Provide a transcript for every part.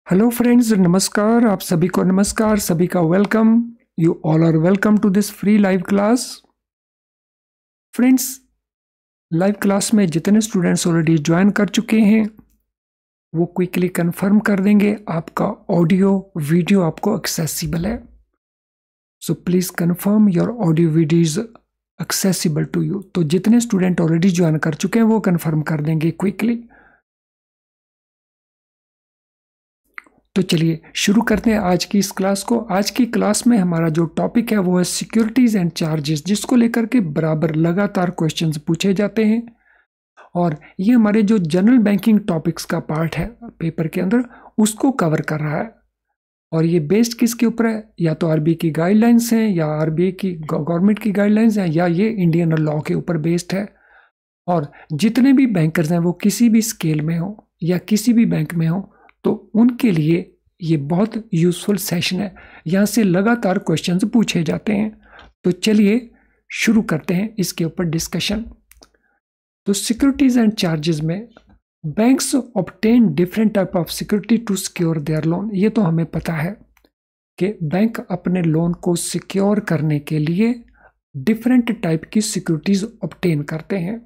Hello friends, नमस्कार। आप सभी को नमस्कार, सभी का welcome. You all are welcome to this free live class. Friends, live class में जितने स्टूडेंट्स ऑलरेडी ज्वाइन कर चुके हैं वो क्विकली कंफर्म कर देंगे आपका ऑडियो वीडियो आपको एक्सेसिबल है। So please confirm your audio video is accessible to you. तो जितने स्टूडेंट ऑलरेडी ज्वाइन कर चुके हैं वो कंफर्म कर देंगे क्विकली। तो चलिए शुरू करते हैं आज की इस क्लास को। आज की क्लास में हमारा जो टॉपिक है वो है सिक्योरिटीज एंड चार्जेस, जिसको लेकर के बराबर लगातार क्वेश्चंस पूछे जाते हैं। और ये हमारे जो जनरल बैंकिंग टॉपिक्स का पार्ट है पेपर के अंदर उसको कवर कर रहा है। और ये बेस्ड किसके ऊपर है? या तो आरबीआई की गाइडलाइंस हैं, या आरबीआई की गवर्नमेंट की गाइडलाइंस हैं, या ये इंडियन लॉ के ऊपर बेस्ड है। और जितने भी बैंकर्स हैं वो किसी भी स्केल में हो या किसी भी बैंक में हो तो उनके लिए ये बहुत यूजफुल सेशन है। यहाँ से लगातार क्वेश्चंस पूछे जाते हैं। तो चलिए शुरू करते हैं इसके ऊपर डिस्कशन। तो सिक्योरिटीज एंड चार्जेस में banks obtain different type of security to secure their loan. ये तो हमें पता है कि बैंक अपने लोन को सिक्योर करने के लिए डिफरेंट टाइप की सिक्योरिटीज ऑब्टेन करते हैं।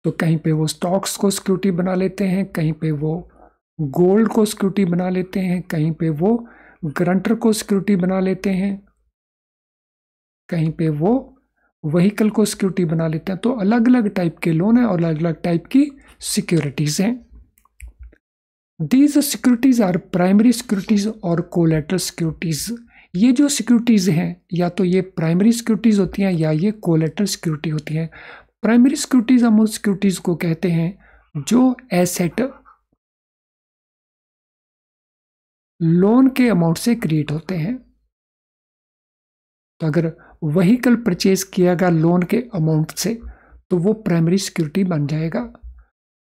तो कहीं पे वो स्टॉक्स को सिक्योरिटी बना लेते हैं, कहीं पे वो गोल्ड को सिक्योरिटी बना लेते हैं, कहीं पे वो गारंटर को सिक्योरिटी बना लेते हैं, कहीं पे वो व्हीकल को सिक्योरिटी बना लेते हैं। तो अलग अलग टाइप के लोन है और अलग अलग टाइप की सिक्योरिटीज हैं। These securities are primary securities और कोलैटरल सिक्योरिटीज। ये जो सिक्योरिटीज हैं या तो ये प्राइमरी सिक्योरिटीज होती हैं या ये कोलैटरल सिक्योरिटी होती हैं। प्राइमरी सिक्योरिटीज हम उस सिक्योरिटीज को कहते हैं जो एसेट लोन के अमाउंट से क्रिएट होते हैं। तो अगर व्हीकल परचेज किया गया लोन के अमाउंट से तो वो प्राइमरी सिक्योरिटी बन जाएगा।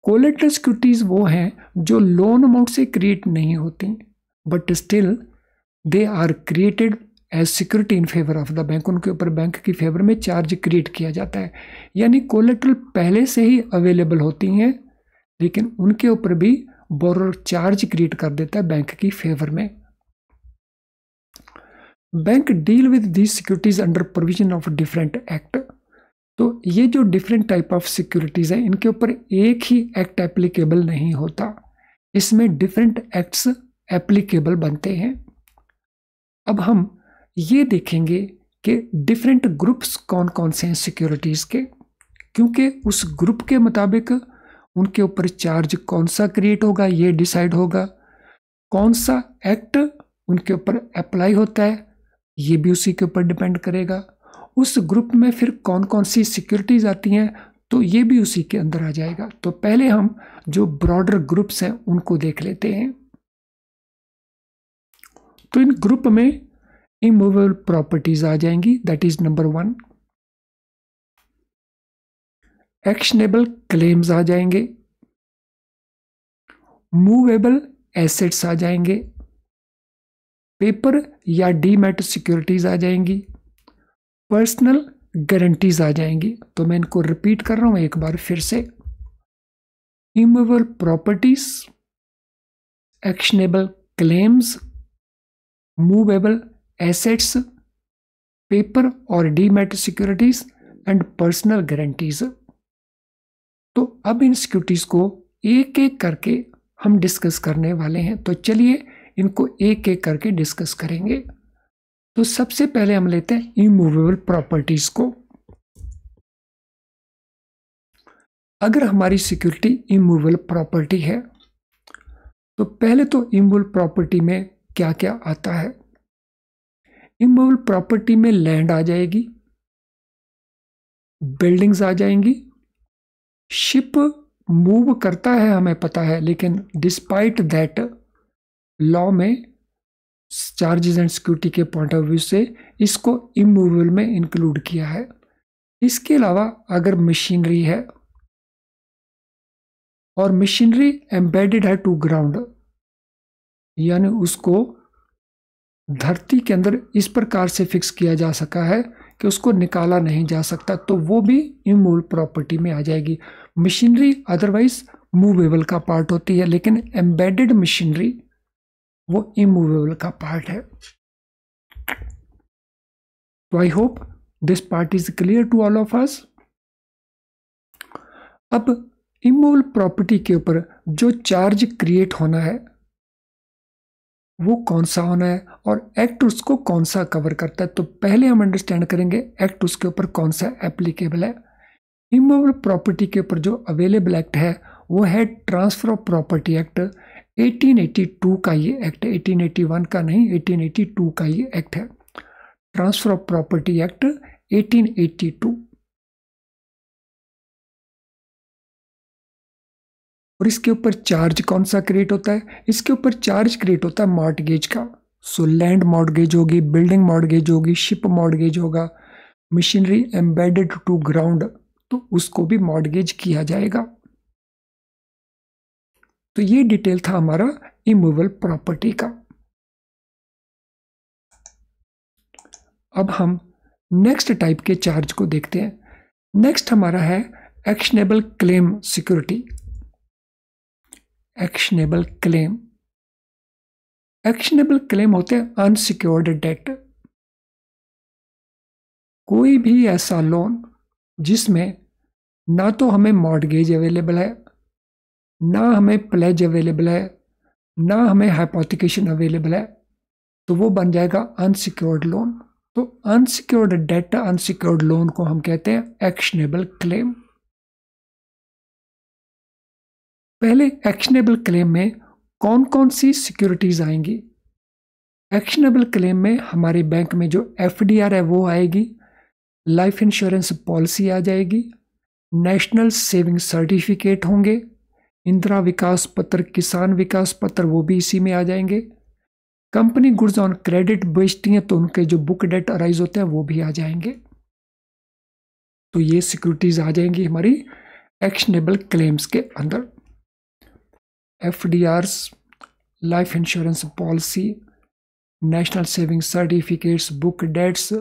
कोलैटरल सिक्योरिटीज वो हैं जो लोन अमाउंट से क्रिएट नहीं होती but still they are created as security in favour of the bank. उनके ऊपर बैंक की फेवर में चार्ज क्रिएट किया जाता है। यानी कोलैटरल पहले से ही अवेलेबल होती हैं लेकिन उनके ऊपर भी बोरोर चार्ज क्रिएट कर देता है बैंक की फेवर में। Bank deal with these securities under provision of different act. तो ये जो डिफरेंट टाइप ऑफ सिक्योरिटीज है इनके ऊपर एक ही एक्ट एप्लीकेबल नहीं होता, इसमें डिफरेंट एक्ट्स एप्लीकेबल बनते हैं। अब हम ये देखेंगे कि डिफरेंट ग्रुप्स कौन कौन से हैं सिक्योरिटीज के, क्योंकि उस ग्रुप के मुताबिक उनके ऊपर चार्ज कौन सा क्रिएट होगा ये डिसाइड होगा, कौन सा एक्ट उनके ऊपर अप्लाई होता है ये भी उसी के ऊपर डिपेंड करेगा। उस ग्रुप में फिर कौन कौन सी सिक्योरिटीज आती हैं तो ये भी उसी के अंदर आ जाएगा। तो पहले हम जो ब्रॉडर ग्रुप्स हैं उनको देख लेते हैं। तो इन ग्रुप में इमूवेबल प्रॉपर्टीज आ जाएंगी, that is number 1। Actionable claims आ जाएंगे, मूवेबल एसेट्स आ जाएंगे, पेपर या डीमैट सिक्योरिटीज आ जाएंगी, पर्सनल गारंटीज आ जाएंगी। तो मैं इनको रिपीट कर रहा हूं एक बार फिर से। Immovable properties, actionable claims, movable assets, paper और demat securities and personal guarantees. तो अब इन सिक्योरिटीज को एक एक करके हम डिस्कस करने वाले हैं। तो चलिए इनको एक एक करके डिस्कस करेंगे। तो सबसे पहले हम लेते हैं इमूवेबल प्रॉपर्टीज को। अगर हमारी सिक्योरिटी इमूवेबल प्रॉपर्टी है तो पहले तो इमूवेबल प्रॉपर्टी में क्या क्या आता है। इमूवेबल प्रॉपर्टी में लैंड आ जाएगी, बिल्डिंग्स आ जाएंगी, शिप मूव करता है हमें पता है, लेकिन डिस्पाइट दैट लॉ में चार्जेस एंड सिक्योरिटी के पॉइंट ऑफ व्यू से इसको इमूवेबल में इंक्लूड किया है। इसके अलावा अगर मशीनरी है और मशीनरी एम्बेडेड है टू ग्राउंड, यानी उसको धरती के अंदर इस प्रकार से फिक्स किया जा सका है कि उसको निकाला नहीं जा सकता, तो वो भी इमूवेबल प्रॉपर्टी में आ जाएगी। मशीनरी अदरवाइज मूवेबल का पार्ट होती है, लेकिन एम्बेडेड मशीनरी वो इमूवेबल का पार्ट है। तो I hope this part is clear to all of us. अब इमूवेबल प्रॉपर्टी के ऊपर जो चार्ज क्रिएट होना है वो कौन सा होना है और एक्ट उसको कौन सा कवर करता है। तो पहले हम अंडरस्टैंड करेंगे एक्ट उसके ऊपर कौन सा एप्लीकेबल है। इमूवेबल प्रॉपर्टी के ऊपर जो अवेलेबल एक्ट है वो है ट्रांसफर ऑफ प्रॉपर्टी एक्ट 1882 का। ये एक्ट 1881 का नहीं, 1882 का ये एक्ट है, ट्रांसफर ऑफ प्रॉपर्टी एक्ट 1882। और इसके ऊपर चार्ज कौन सा क्रिएट होता है? इसके ऊपर चार्ज क्रिएट होता है मॉर्टगेज का। सो लैंड मॉर्टगेज होगी, बिल्डिंग मॉर्टगेज होगी, शिप मॉर्टगेज होगा, मशीनरी एम्बेडेड टू ग्राउंड, तो उसको भी मॉर्टगेज किया जाएगा। तो ये डिटेल था हमारा इमूवेबल प्रॉपर्टी का। अब हम नेक्स्ट टाइप के चार्ज को देखते हैं। नेक्स्ट हमारा है actionable claim security. Actionable claim, actionable claim होते हैं अनसिक्योर्ड डेट। कोई भी ऐसा लोन जिसमें ना तो हमें मॉर्टगेज अवेलेबल है, ना हमें प्लेज अवेलेबल है, ना हमें हाइपोथिकेशन अवेलेबल है, तो वो बन जाएगा अनसिक्योर्ड लोन। तो अनसिक्योर्ड डेट, अनसिक्योर्ड लोन को हम कहते हैं एक्शनेबल क्लेम। पहले एक्शनेबल क्लेम में कौन कौन सी सिक्योरिटीज आएंगी? एक्शनेबल क्लेम में हमारे बैंक में जो एफडीआर है वो आएगी, लाइफ इंश्योरेंस पॉलिसी आ जाएगी, नेशनल सेविंग सर्टिफिकेट होंगे, इंदिरा विकास पत्र, किसान विकास पत्र वो भी इसी में आ जाएंगे, कंपनी गुड्स ऑन क्रेडिट बेचती हैं तो उनके जो बुक डेट अराइज होते हैं वो भी आ जाएंगे। तो ये सिक्योरिटीज आ जाएंगी हमारी एक्शनेबल क्लेम्स के अंदर। FDRs, life insurance policy, national saving certificates, book debts,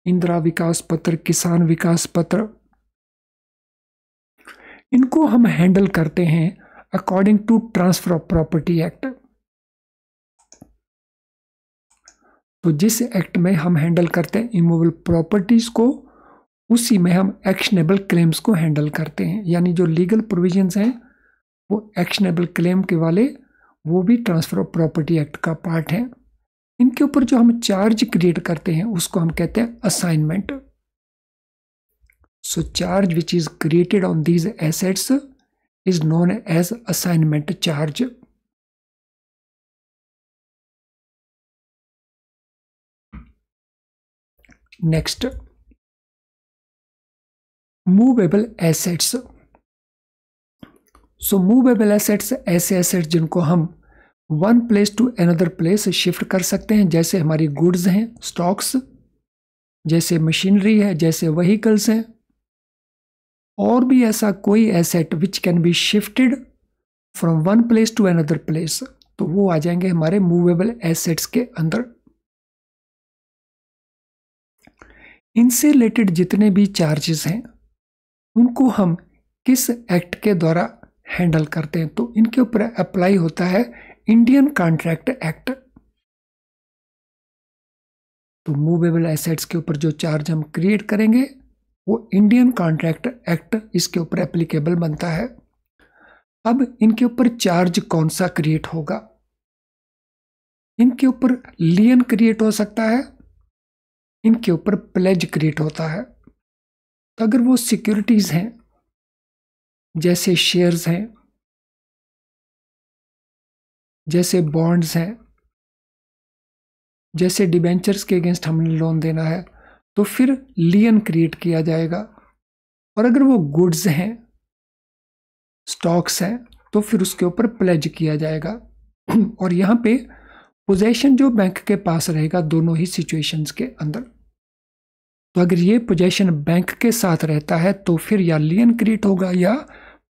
Indira Vikas Patra, Kisan Vikas Patra, इनको हम हैंडल करते हैं according to transfer of property act. तो जिस एक्ट में हम हैंडल करते हैं इमूवेबल प्रॉपर्टीज को, उसी में हम एक्शनेबल क्लेम्स को हैंडल करते हैं। यानी जो लीगल प्रोविजंस हैं वो एक्शनेबल क्लेम के वाले, वो भी ट्रांसफर ऑफ प्रॉपर्टी एक्ट का पार्ट है। इनके ऊपर जो हम चार्ज क्रिएट करते हैं उसको हम कहते हैं assignment. So charge which is created on these assets is known as assignment charge. Next, movable assets. So movable assets ऐसे एसेट्स जिनको हम one place to another place shift कर सकते हैं, जैसे हमारी गुड्स हैं, स्टॉक्स, जैसे मशीनरी है, जैसे व्हीकल्स हैं, और भी ऐसा कोई asset which can be shifted from one place to another place, तो वो आ जाएंगे हमारे मूवेबल एसेट्स के अंदर। इनसे रिलेटेड जितने भी चार्जेस हैं उनको हम किस एक्ट के द्वारा हैंडल करते हैं? तो इनके ऊपर अप्लाई होता है इंडियन कॉन्ट्रैक्ट एक्ट। तो मूवेबल एसेट्स के ऊपर जो चार्ज हम क्रिएट करेंगे वो इंडियन कॉन्ट्रैक्ट एक्ट इसके ऊपर एप्लीकेबल बनता है। अब इनके ऊपर चार्ज कौन सा क्रिएट होगा? इनके ऊपर लियन क्रिएट हो सकता है, इनके ऊपर प्लेज क्रिएट होता है। तो अगर वो सिक्योरिटीज हैं, जैसे शेयर्स हैं, जैसे बॉन्ड्स हैं, जैसे डिबेंचर्स के अगेंस्ट हमने लोन देना है, तो फिर लियन क्रिएट किया जाएगा। और अगर वो गुड्स हैं, स्टॉक्स हैं, तो फिर उसके ऊपर प्लेज किया जाएगा। और यहाँ पे पोजेशन जो बैंक के पास रहेगा दोनों ही सिचुएशंस के अंदर। तो अगर ये पोजेशन बैंक के साथ रहता है तो फिर या लियन क्रिएट होगा या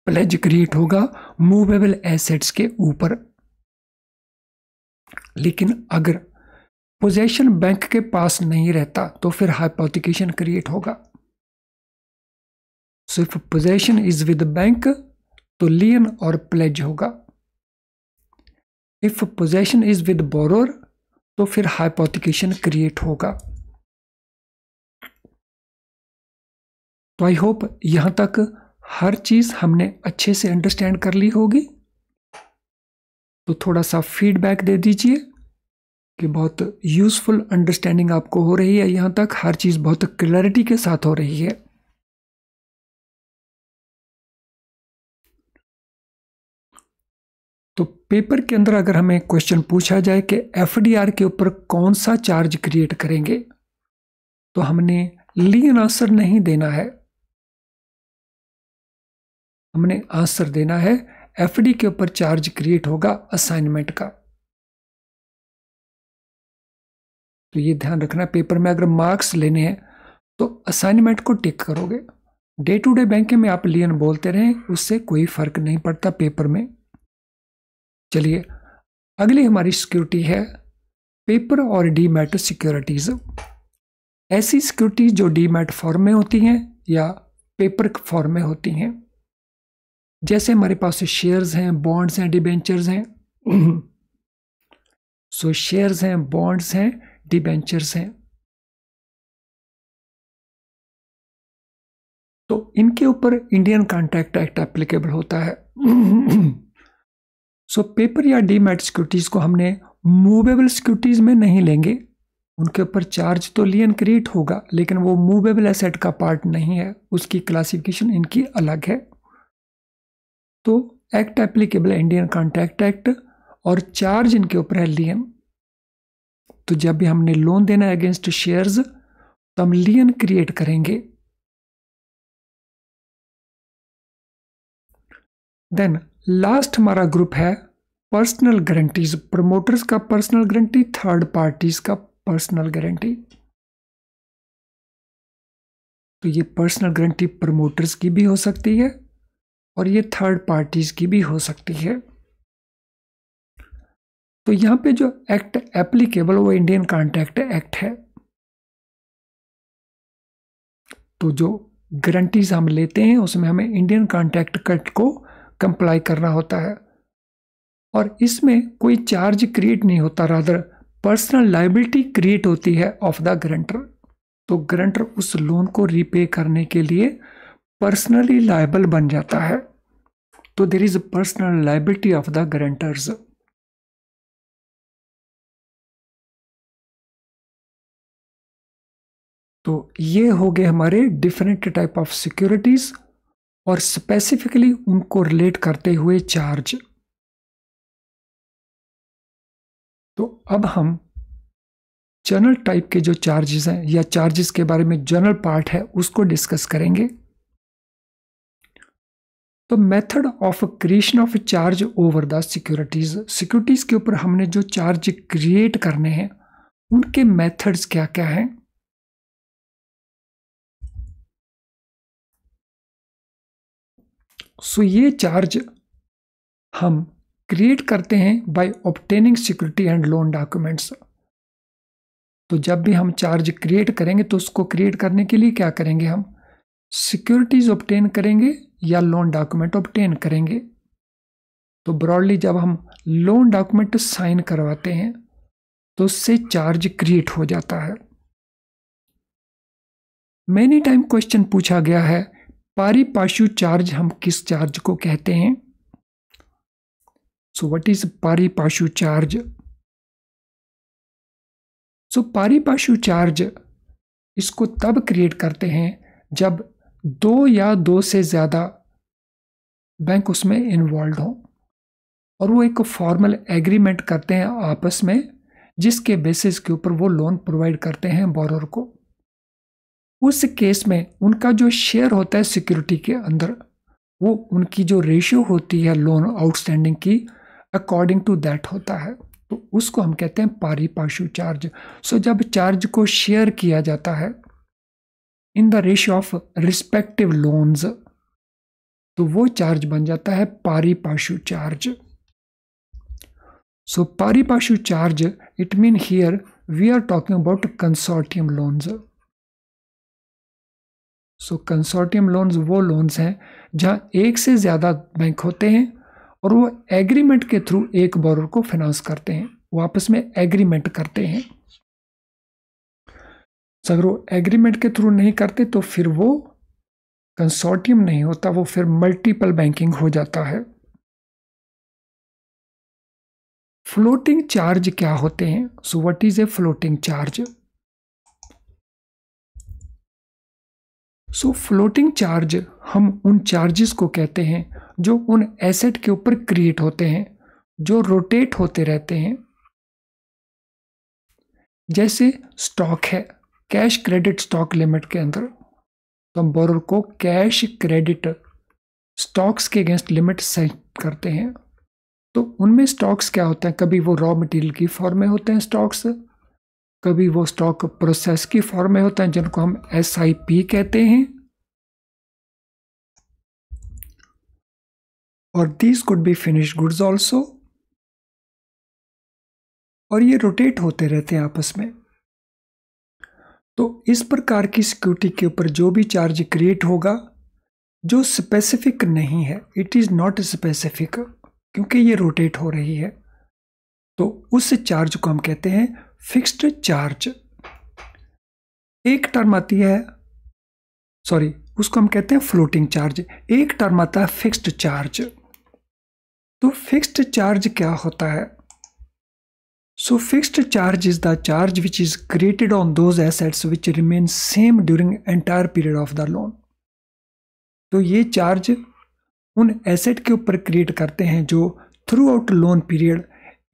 प्लेज क्रिएट होगा मूवेबल एसेट्स के ऊपर। लेकिन अगर पोजेशन बैंक के पास नहीं रहता तो फिर हाइपोथिकेशन क्रिएट होगा। So if possession is with bank तो लियन और प्लेज होगा। If possession is with borrower तो फिर हाइपोथिकेशन क्रिएट होगा। तो आई होप यहां तक हर चीज हमने अच्छे से अंडरस्टैंड कर ली होगी। तो थोड़ा सा फीडबैक दे दीजिए कि बहुत यूजफुल अंडरस्टैंडिंग आपको हो रही है, यहां तक हर चीज बहुत क्लैरिटी के साथ हो रही है। तो पेपर के अंदर अगर हमें क्वेश्चन पूछा जाए कि एफडीआर के ऊपर कौन सा चार्ज क्रिएट करेंगे, तो हमने लियन आंसर नहीं देना है, हमने आंसर देना है एफडी के ऊपर चार्ज क्रिएट होगा असाइनमेंट का। तो ये ध्यान रखना, पेपर में अगर मार्क्स लेने हैं तो असाइनमेंट को टिक करोगे। डे टू डे बैंकिंग में आप लियन बोलते रहें, उससे कोई फर्क नहीं पड़ता पेपर में। चलिए अगली हमारी सिक्योरिटी है पेपर और डीमैट सिक्योरिटीज। ऐसी सिक्योरिटीज जो डीमैट फॉर्म में होती हैं या पेपर फॉर्म में होती हैं, जैसे हमारे पास शेयर्स हैं, बॉन्ड्स हैं, डिबेंचर्स हैं। सो शेयर्स हैं, बॉन्ड्स हैं, डिबेंचर्स हैं। तो इनके ऊपर इंडियन कॉन्ट्रैक्ट एक्ट एप्लीकेबल होता है। सो पेपर या डीमैट सिक्योरिटीज को हमने मूवेबल सिक्योरिटीज में नहीं लेंगे। उनके ऊपर चार्ज तो लियन क्रिएट होगा, लेकिन वो मूवेबल एसेट का पार्ट नहीं है, उसकी क्लासिफिकेशन इनकी अलग है। तो एक्ट एप्लीकेबल है इंडियन कॉन्ट्रैक्ट एक्ट, और चार्ज इनके ऊपर है लियन। तो जब भी हमने लोन देना है अगेंस्ट शेयर्स तो हम लियन क्रिएट करेंगे। देन लास्ट हमारा ग्रुप है पर्सनल गारंटीज। प्रमोटर्स का पर्सनल गारंटी, थर्ड पार्टीज का पर्सनल गारंटी। तो ये पर्सनल गारंटी प्रमोटर्स की भी हो सकती है और ये थर्ड पार्टीज की भी हो सकती है। तो यहां पे जो एक्ट एप्लीकेबल वो इंडियन कॉन्ट्रैक्ट एक्ट है। तो जो गारंटीज हम लेते हैं उसमें हमें इंडियन कॉन्ट्रैक्ट एक्ट को कंप्लाई करना होता है, और इसमें कोई चार्ज क्रिएट नहीं होता, रादर पर्सनल लायबिलिटी क्रिएट होती है ऑफ द गारंटर। तो गारंटर उस लोन को रीपे करने के लिए पर्सनली लायबल बन जाता है। तो there is personal liability of the guarantors. तो ये हो गए हमारे डिफरेंट टाइप ऑफ सिक्योरिटीज और स्पेसिफिकली उनको रिलेट करते हुए चार्ज। तो अब हम जनरल टाइप के जो चार्जेस हैं या चार्जेस के बारे में जनरल पार्ट है उसको डिस्कस करेंगे। तो method of creation of charge over the securities. Securities के ऊपर हमने जो चार्ज क्रिएट करने हैं उनके मेथड्स क्या क्या हैं। सो ये चार्ज हम क्रिएट करते हैं by obtaining security and loan documents. तो जब भी हम चार्ज क्रिएट करेंगे तो उसको क्रिएट करने के लिए क्या करेंगे, हम सिक्योरिटीज ऑब्टेन करेंगे या लोन डॉक्यूमेंट ऑब्टेन करेंगे। तो ब्रॉडली जब हम लोन डॉक्यूमेंट साइन करवाते हैं तो उससे चार्ज क्रिएट हो जाता है। मेनी टाइम क्वेश्चन पूछा गया है पारिपाशु चार्ज हम किस चार्ज को कहते हैं। So what is pari passu charge. So pari passu charge इसको तब क्रिएट करते हैं जब दो या दो से ज्यादा बैंक उसमें इन्वॉल्व हो और वो एक फॉर्मल एग्रीमेंट करते हैं आपस में, जिसके बेसिस के ऊपर वो लोन प्रोवाइड करते हैं बोरोर को। उस केस में उनका जो शेयर होता है सिक्योरिटी के अंदर, वो उनकी जो रेशियो होती है लोन आउटस्टैंडिंग की, अकॉर्डिंग टू दैट होता है। तो उसको हम कहते हैं पारिपाशु चार्ज। सो जब चार्ज को शेयर किया जाता है in the ratio of respective loans तो वो चार्ज बन जाता है pari passu charge. So pari passu charge it mean here we are talking about consortium loans. So consortium loans वो लोन्स हैं जहां एक से ज्यादा बैंक होते हैं और वो एग्रीमेंट के थ्रू एक बोरोर को फाइनेंस करते हैं, वो आपस में एग्रीमेंट करते हैं। अगर वो एग्रीमेंट के थ्रू नहीं करते तो फिर वो कंसोर्टियम नहीं होता, वो फिर मल्टीपल बैंकिंग हो जाता है। फ्लोटिंग चार्ज क्या होते हैं? So what is a floating charge? So floating charge हम उन चार्जेस को कहते हैं जो उन एसेट के ऊपर क्रिएट होते हैं, जो रोटेट होते रहते हैं। जैसे स्टॉक है, कैश क्रेडिट स्टॉक लिमिट के अंदर तो हम बोरोर को कैश क्रेडिट स्टॉक्स के अगेंस्ट लिमिट सेट करते हैं। तो उनमें स्टॉक्स क्या होते हैं? कभी वो रॉ मटेरियल की फॉर्म में होते हैं स्टॉक्स, कभी वो स्टॉक प्रोसेस की फॉर्म में होते हैं जिनको हम SIP कहते हैं, और these could be finished goods also. और ये रोटेट होते रहते हैं आपस में। तो इस प्रकार की सिक्योरिटी के ऊपर जो भी चार्ज क्रिएट होगा जो स्पेसिफिक नहीं है, इट इज नॉट स्पेसिफिक, क्योंकि ये रोटेट हो रही है, तो उस चार्ज को हम कहते हैं फिक्स्ड चार्ज। एक टर्म आती है, सॉरी, उसको हम कहते हैं फ्लोटिंग चार्ज। एक टर्म आता है फिक्स्ड चार्ज। तो फिक्स्ड चार्ज क्या होता है? सो fixed charge is the charge which is created on those assets which remain same during entire period of the loan. तो ये चार्ज उन एसेट के ऊपर क्रिएट करते हैं जो थ्रू आउट लोन पीरियड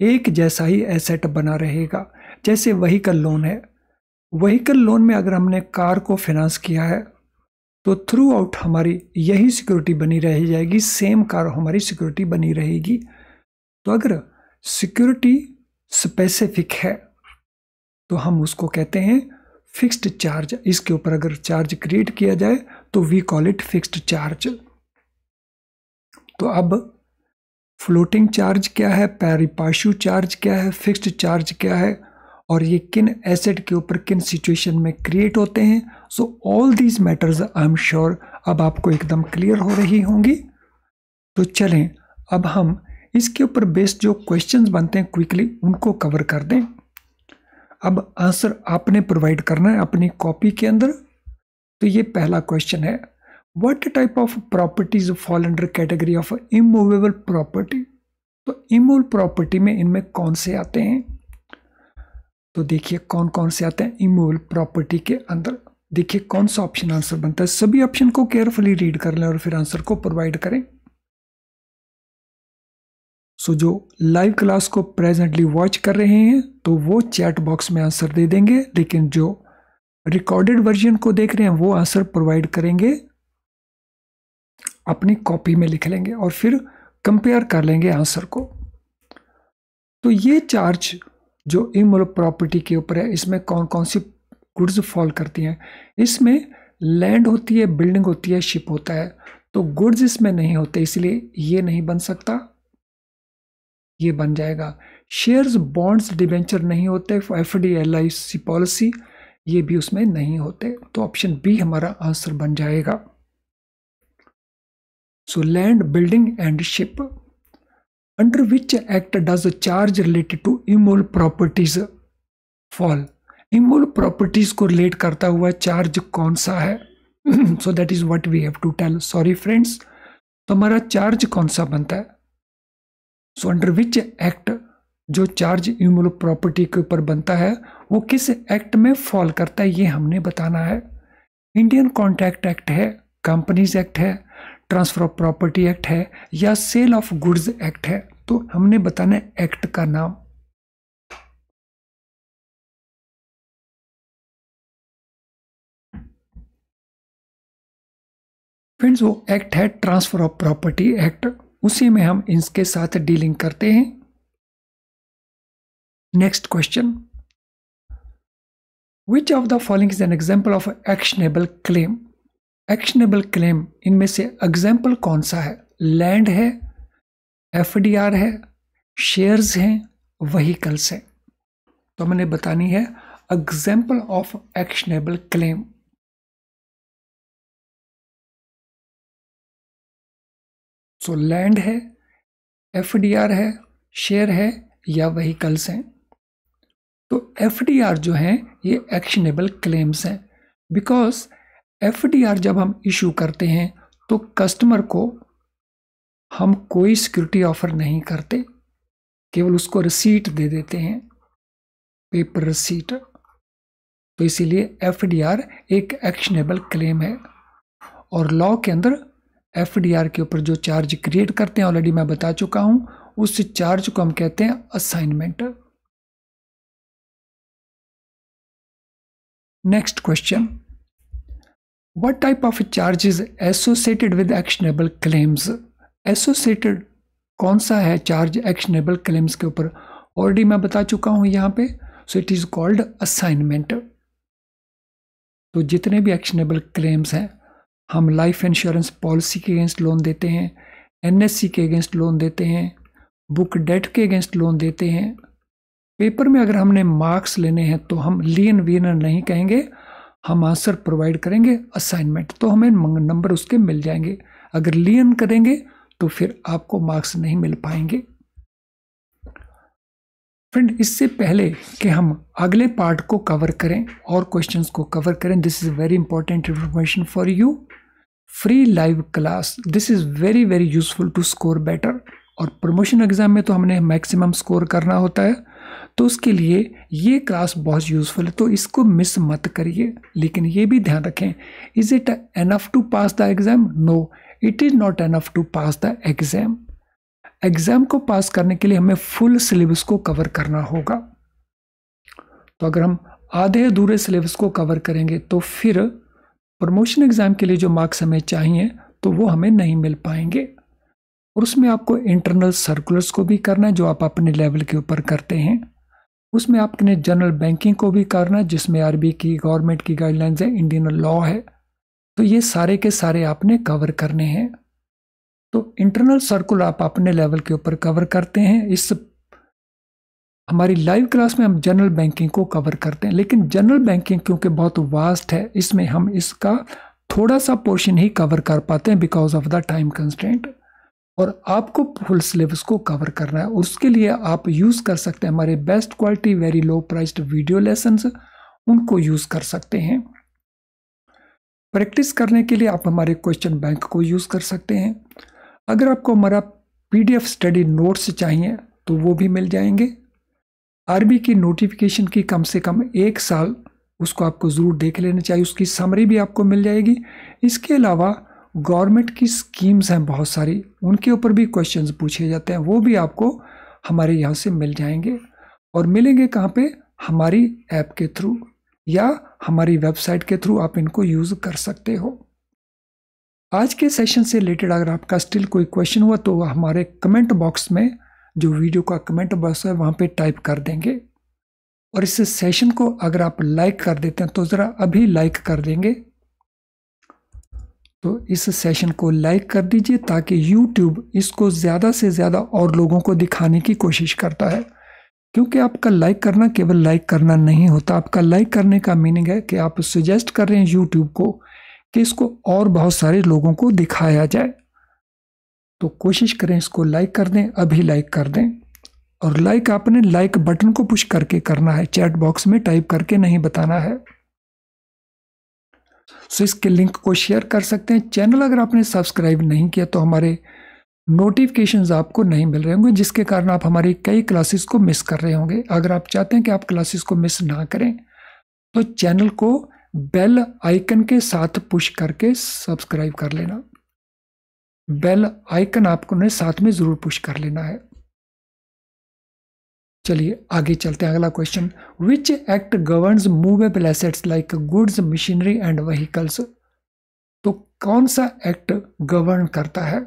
एक जैसा ही एसेट बना रहेगा। जैसे व्हीकल लोन है, व्हीकल लोन में अगर हमने कार को फाइनेंस किया है तो थ्रू आउट हमारी यही सिक्योरिटी बनी रह जाएगी, सेम कार हमारी सिक्योरिटी बनी रहेगी। तो अगर सिक्योरिटी स्पेसिफिक है तो हम उसको कहते हैं फिक्स्ड चार्ज। इसके ऊपर अगर चार्ज क्रिएट किया जाए तो we call it fixed charge. तो अब फ्लोटिंग चार्ज क्या है, पैरी पाशु चार्ज क्या है, फिक्स्ड चार्ज क्या है, और ये किन एसेट के ऊपर किन सिचुएशन में क्रिएट होते हैं। So all these matters I am sure अब आपको एकदम क्लियर हो रही होंगी। तो चलें अब हम इसके ऊपर बेस्ड जो क्वेश्चंस बनते हैं क्विकली उनको कवर कर दें। अब आंसर आपने प्रोवाइड करना है अपनी कॉपी के अंदर। तो ये पहला क्वेश्चन है, what type of properties fall under category of immovable property. तो इमूवेबल प्रॉपर्टी में इनमें कौन से आते हैं? तो देखिए कौन कौन से आते हैं इमूवेबल प्रॉपर्टी के अंदर। देखिए कौन सा ऑप्शन आंसर बनता है। सभी ऑप्शन को केयरफुली रीड कर लें और फिर आंसर को प्रोवाइड करें। सो जो लाइव क्लास को प्रेजेंटली वॉच कर रहे हैं तो वो चैट बॉक्स में आंसर दे देंगे, लेकिन जो रिकॉर्डेड वर्जन को देख रहे हैं वो आंसर प्रोवाइड करेंगे, अपनी कॉपी में लिख लेंगे और फिर कंपेयर कर लेंगे आंसर को। तो ये चार्ज जो इमूवेबल प्रॉपर्टी के ऊपर है इसमें कौन कौन सी गुड्स फॉल करती हैं? इसमें लैंड होती है, बिल्डिंग होती है, शिप होता है। तो गुड्स इसमें नहीं होते इसलिए ये नहीं बन सकता, ये बन जाएगा। शेयर्स, बॉन्ड्स, डिबेंचर नहीं होते। FD, LIC पॉलिसी ये भी उसमें नहीं होते। तो ऑप्शन बी हमारा आंसर बन जाएगा। So land, building and ship. Under which act does charge related to immovable properties fall. Immovable properties को रिलेट करता हुआ चार्ज कौन सा है? So that is what we have to tell. Sorry friends, तो हमारा चार्ज कौन सा बनता है? सो अंडर विच एक्ट जो चार्ज इमूवेबल प्रॉपर्टी के ऊपर बनता है वो किस एक्ट में फॉल करता है ये हमने बताना है। इंडियन कॉन्ट्रैक्ट एक्ट है, कंपनीज एक्ट है, ट्रांसफर ऑफ प्रॉपर्टी एक्ट है, या सेल ऑफ गुड्स एक्ट है। तो हमने बताना है एक्ट का नाम। फ्रेंड्स वो एक्ट है ट्रांसफर ऑफ प्रॉपर्टी एक्ट, उसी में हम इसके साथ डीलिंग करते हैं। Next question, which of the following is an example of actionable claim. Actionable claim इनमें से एग्जाम्पल कौन सा है? लैंड है, FDR है, शेयर्स हैं, व्हीकल्स हैं। तो हमने बतानी है example of actionable claim. So land है, एफडीआर है, शेयर है या व्हीकल्स हैं। तो एफडीआर जो हैं ये एक्शनेबल क्लेम्स हैं, बिकॉज एफडीआर जब हम इशू करते हैं तो कस्टमर को हम कोई सिक्योरिटी ऑफर नहीं करते, केवल उसको रिसीट दे देते हैं, पेपर रिसीट। तो इसीलिए एफडीआर एक एक्शनेबल क्लेम है। और लॉ के अंदर एफडीआर के ऊपर जो चार्ज क्रिएट करते हैं ऑलरेडी मैं बता चुका हूं, उस चार्ज को हम कहते हैं assignment. Next question, what type of charge is associated with actionable claims. Associated कौन सा है चार्ज एक्शनेबल क्लेम्स के ऊपर, ऑलरेडी मैं बता चुका हूं यहां पे। सो इट इज कॉल्ड असाइनमेंट। तो जितने भी एक्शनेबल क्लेम्स हैं, हम लाइफ इंश्योरेंस पॉलिसी के अगेंस्ट लोन देते हैं, एनएससी के अगेंस्ट लोन देते हैं, बुक डेट के अगेंस्ट लोन देते हैं। पेपर में अगर हमने मार्क्स लेने हैं तो हम लियन वियनर नहीं कहेंगे, हम आंसर प्रोवाइड करेंगे असाइनमेंट, तो हमें नंबर उसके मिल जाएंगे। अगर लियन करेंगे तो फिर आपको मार्क्स नहीं मिल पाएंगे। फ्रेंड, इससे पहले कि हम अगले पार्ट को कवर करें और क्वेश्चंस को कवर करें, this is very important information for you. Free live class, this is very very useful to score better. और प्रमोशन एग्जाम में तो हमने मैक्सिमम स्कोर करना होता है, तो उसके लिए ये क्लास बहुत यूजफुल है, तो इसको मिस मत करिए। लेकिन ये भी ध्यान रखें, is it enough to pass the exam? No, it is not enough to pass the exam. Exam को पास करने के लिए हमें फुल सिलेबस को कवर करना होगा। तो अगर हम आधे अधूरे सिलेबस को कवर करेंगे तो फिर प्रमोशन एग्जाम के लिए जो मार्क्स हमें चाहिए तो वो हमें नहीं मिल पाएंगे। और उसमें आपको इंटरनल सर्कुलर्स को भी करना है जो आप अपने लेवल के ऊपर करते हैं। उसमें आपने जनरल बैंकिंग को भी करना है जिसमें आरबीआई की गवर्नमेंट की गाइडलाइंस है, इंडियन लॉ है। तो ये सारे के सारे आपने कवर करने हैं। तो इंटरनल सर्कुलर आप अपने लेवल के ऊपर कवर करते हैं। इस हमारी लाइव क्लास में हम जनरल बैंकिंग को कवर करते हैं, लेकिन जनरल बैंकिंग क्योंकि बहुत वास्ट है, इसमें हम इसका थोड़ा सा पोर्शन ही कवर कर पाते हैं because of the time constraint. और आपको फुल सिलेबस को कवर करना है, उसके लिए आप यूज कर सकते हैं हमारे best quality very low priced video lessons, उनको यूज कर सकते हैं। प्रैक्टिस करने के लिए आप हमारे क्वेश्चन बैंक को यूज कर सकते हैं। अगर आपको हमारा पीडीएफ स्टडी नोट्स चाहिए तो वो भी मिल जाएंगे। आरबीआई की नोटिफिकेशन की कम से कम 1 साल उसको आपको ज़रूर देख लेना चाहिए, उसकी समरी भी आपको मिल जाएगी। इसके अलावा गवर्नमेंट की स्कीम्स हैं बहुत सारी, उनके ऊपर भी क्वेश्चंस पूछे जाते हैं, वो भी आपको हमारे यहाँ से मिल जाएंगे। और मिलेंगे कहाँ पे? हमारी ऐप के थ्रू या हमारी वेबसाइट के थ्रू आप इनको यूज़ कर सकते हो। आज के सेशन से रिलेटेड अगर आपका स्टिल कोई क्वेश्चन हुआ तो हमारे कमेंट बॉक्स में, जो वीडियो का कमेंट बॉक्स है वहाँ पे टाइप कर देंगे। और इस सेशन को अगर आप लाइक कर देते हैं तो ज़रा अभी लाइक कर देंगे, तो इस सेशन को लाइक कर दीजिए ताकि YouTube इसको ज़्यादा से ज़्यादा और लोगों को दिखाने की कोशिश करता है। क्योंकि आपका लाइक करना केवल लाइक करना नहीं होता, आपका लाइक करने का मीनिंग है कि आप सजेस्ट कर रहे हैं YouTube को कि इसको और बहुत सारे लोगों को दिखाया जाए। तो कोशिश करें इसको लाइक कर दें, अभी लाइक कर दें। और लाइक आपने लाइक बटन को पुश करके करना है, चैट बॉक्स में टाइप करके नहीं बताना है। सो इसके लिंक को शेयर कर सकते हैं। चैनल अगर आपने सब्सक्राइब नहीं किया तो हमारे नोटिफिकेशंस आपको नहीं मिल रहे होंगे, जिसके कारण आप हमारी कई क्लासेस को मिस कर रहे होंगे। अगर आप चाहते हैं कि आप क्लासेस को मिस ना करें तो चैनल को बेल आइकन के साथ पुश करके सब्सक्राइब कर लेना। बेल आइकन आपको ने साथ में जरूर पुश कर लेना है। चलिए आगे चलते हैं। अगला question, which act governs movable assets like goods, machinery and vehicles. तो कौन सा एक्ट गवर्न करता है?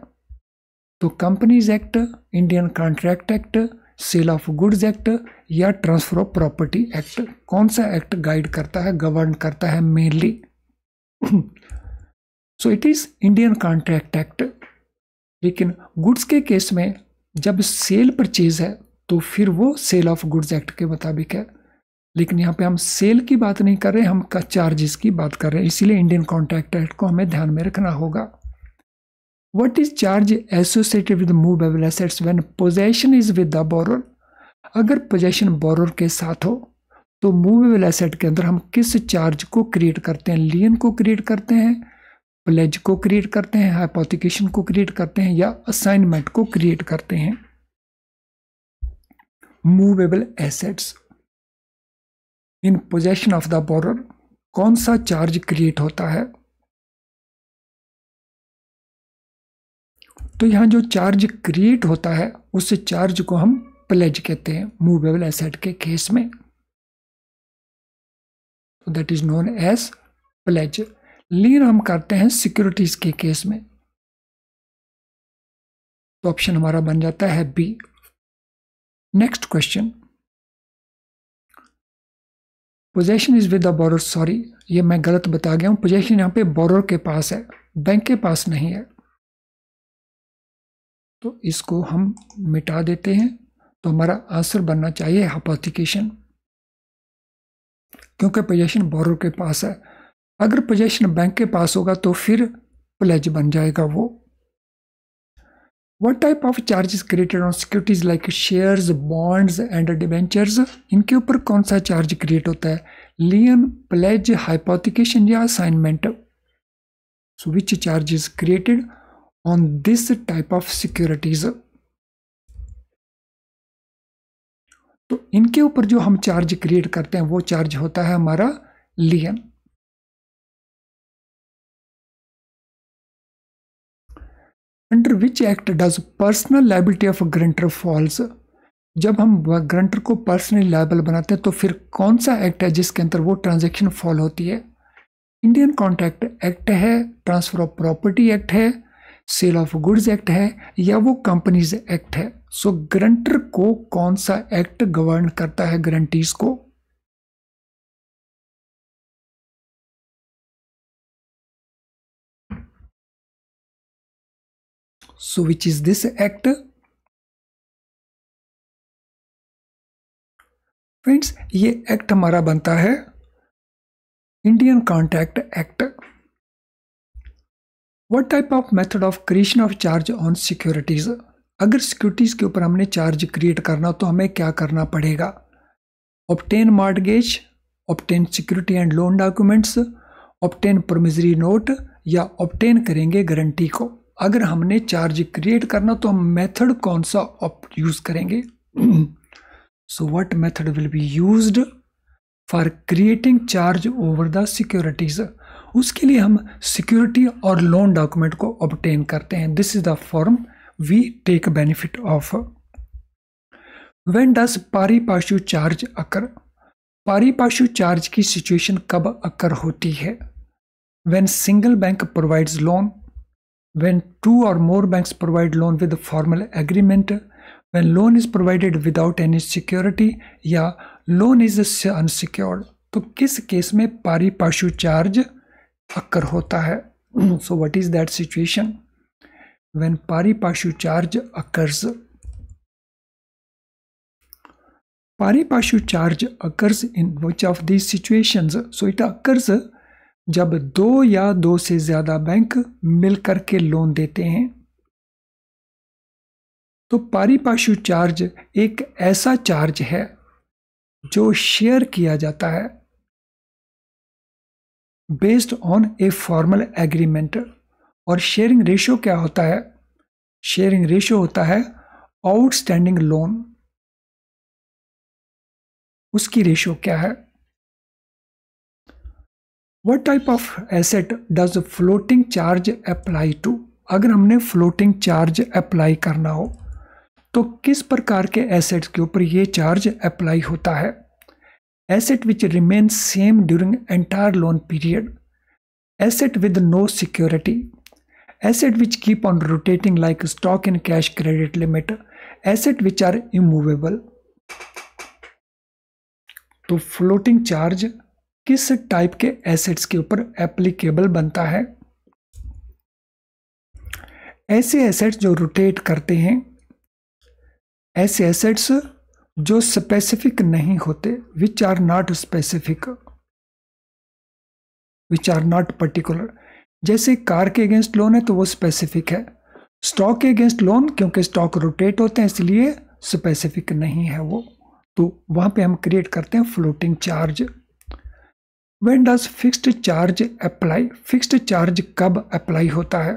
तो companies act, Indian contract act, sale of goods act या ट्रांसफर ऑफ प्रॉपर्टी एक्ट, कौन सा एक्ट गाइड करता है, गवर्न करता है mainly? So it is Indian contract act. लेकिन गुड्स के केस में जब सेल परचेज है तो फिर वो सेल ऑफ गुड्स एक्ट के मुताबिक है। लेकिन यहाँ पे हम सेल की बात नहीं कर रहे, हम चार्जेस की बात कर रहे हैं, इसीलिए इंडियन कॉन्ट्रैक्ट एक्ट को हमें ध्यान में रखना होगा। What is charge associated with movable assets when possession is with the borer? अगर पोजेशन बोरर के साथ हो तो मूवेबल एसेट के अंदर हम किस चार्ज को क्रिएट करते हैं? लियन को क्रिएट करते हैं, प्लेज को क्रिएट करते हैं, हाइपोथिकेशन को क्रिएट करते हैं या असाइनमेंट को क्रिएट करते हैं? Movable assets in possession of the borer कौन सा चार्ज क्रिएट होता है? तो यहां जो चार्ज क्रिएट होता है उस चार्ज को हम प्लेज कहते हैं मूवेबल एसेट के केस में। तो that is known as pledge. Lien हम करते हैं सिक्योरिटीज के केस में। तो ऑप्शन हमारा बन जाता है B. Next question, possession is with the borrower. Sorry, ये मैं गलत बता गया हूं। पोजेशन यहां पे बोरर के पास है, बैंक के पास नहीं है। तो इसको हम मिटा देते हैं। तो हमारा आंसर बनना चाहिए हाइपोथिकेशन, क्योंकि पोजेशन बोरर के पास है। अगर पोजेशन बैंक के पास होगा तो फिर प्लेज बन जाएगा वो। What type of charge is created on securities like shares, bonds and debentures? इनके ऊपर कौन सा चार्ज क्रिएट होता है? लियन, प्लेज, हाइपोथिकेशन या assignment? So which charge is created on this type of securities? तो इनके ऊपर जो हम चार्ज क्रिएट करते हैं वो चार्ज होता है हमारा lien. Under which act does personal liability of guarantor falls? जब हम ग्रंटर को पर्सनली लायबल बनाते हैं तो फिर कौन सा एक्ट है जिसके अंदर वो ट्रांजैक्शन फॉल होती है? इंडियन कॉन्ट्रैक्ट एक्ट है, ट्रांसफर ऑफ प्रॉपर्टी एक्ट है, सेल ऑफ गुड्स एक्ट है या वो कंपनीज एक्ट है? सो ग्रंटर को कौन सा एक्ट गवर्न करता है गारंटीज को? So which is this act? Friends, ये एक्ट हमारा बनता है Indian contract act. What type of method of creation of charge on securities? अगर सिक्योरिटीज के ऊपर हमने चार्ज क्रिएट करना तो हमें क्या करना पड़ेगा? Obtain mortgage, obtain security and loan documents, obtain promissory note या ऑब्टेन करेंगे गारंटी को? अगर हमने चार्ज क्रिएट करना तो हम मेथड कौन सा यूज करेंगे? So what method will be used for creating charge over the securities? उसके लिए हम सिक्योरिटी और लोन डॉक्यूमेंट को ऑब्टेन करते हैं। This is the form we take benefit of. When does pari passu charge अकर? पारी पाशु चार्ज की situation कब अकर होती है? When single bank provides loan, when two or more banks provide loan with a formal agreement, when loan is provided without any security या loan is unsecured। तो किस case में पारी पाशु चार्ज अक्कर होता है? So what is that situation when pari passu charge occurs? Pari passu charge occurs in which of these situations? So it occurs जब दो या दो से ज्यादा बैंक मिलकर के लोन देते हैं। तो पारी पाशु चार्ज एक ऐसा चार्ज है जो शेयर किया जाता है based on a formal agreement. और शेयरिंग रेशियो क्या होता है? शेयरिंग रेशियो होता है आउटस्टैंडिंग लोन, उसकी रेशियो क्या है? What type of asset does floating charge apply to? अगर हमने फ्लोटिंग चार्ज अप्लाई करना हो तो किस प्रकार के एसेट्स के ऊपर ये चार्ज अप्लाई होता है? Asset which remain same during entire loan period, asset with no security, asset which keep on rotating like stock in cash credit limit, asset which are immovable. तो फ्लोटिंग चार्ज किस type के assets के ऊपर applicable बनता है? ऐसे assets जो rotate करते हैं, ऐसे एसेट्स जो स्पेसिफिक नहीं होते, which are not specific, which are not particular. जैसे कार के अगेंस्ट लोन है तो वो स्पेसिफिक है, स्टॉक के अगेंस्ट लोन, क्योंकि स्टॉक रोटेट होते हैं इसलिए स्पेसिफिक नहीं है वो, तो वहां पे हम क्रिएट करते हैं floating charge. When does fixed charge apply? Fixed charge कब अप्लाई होता है?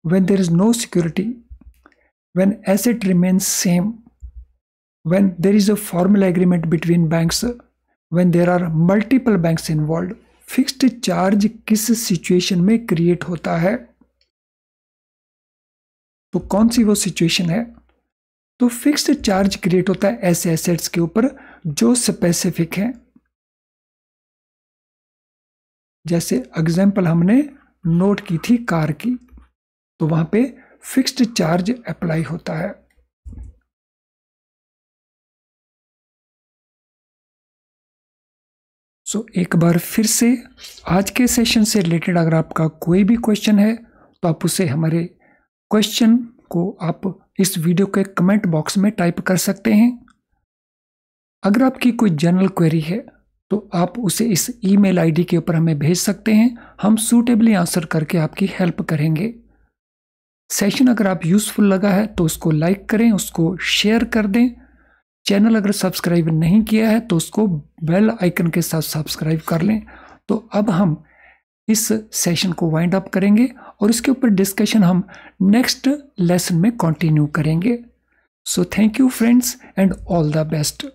When there is no security, when asset remains same, when there is a formal agreement between banks, when there are multiple banks involve. Fixed charge किस situation में create होता है? तो कौन सी वो सिचुएशन है? तो फिक्स्ड चार्ज क्रिएट होता है ऐसे एसेट्स के ऊपर जो स्पेसिफिक हैं। जैसे एग्जांपल हमने नोट की थी कार की, तो वहां पे फिक्स्ड चार्ज अप्लाई होता है। एक बार फिर से आज के सेशन से रिलेटेड अगर आपका कोई भी क्वेश्चन है तो आप उसे हमारे क्वेश्चन को आप इस वीडियो के कमेंट बॉक्स में टाइप कर सकते हैं। अगर आपकी कोई जनरल क्वेरी है तो आप उसे इस ईमेल आईडी के ऊपर हमें भेज सकते हैं, हम सूटेबली आंसर करके आपकी हेल्प करेंगे। सेशन अगर आप यूजफुल लगा है तो उसको लाइक करें, उसको शेयर कर दें। चैनल अगर सब्सक्राइब नहीं किया है तो उसको बेल आइकन के साथ सब्सक्राइब कर लें। तो अब हम इस सेशन को वाइंड अप करेंगे और इसके ऊपर डिस्कशन हम नेक्स्ट लेसन में कंटिन्यू करेंगे। So thank you friends and all the best.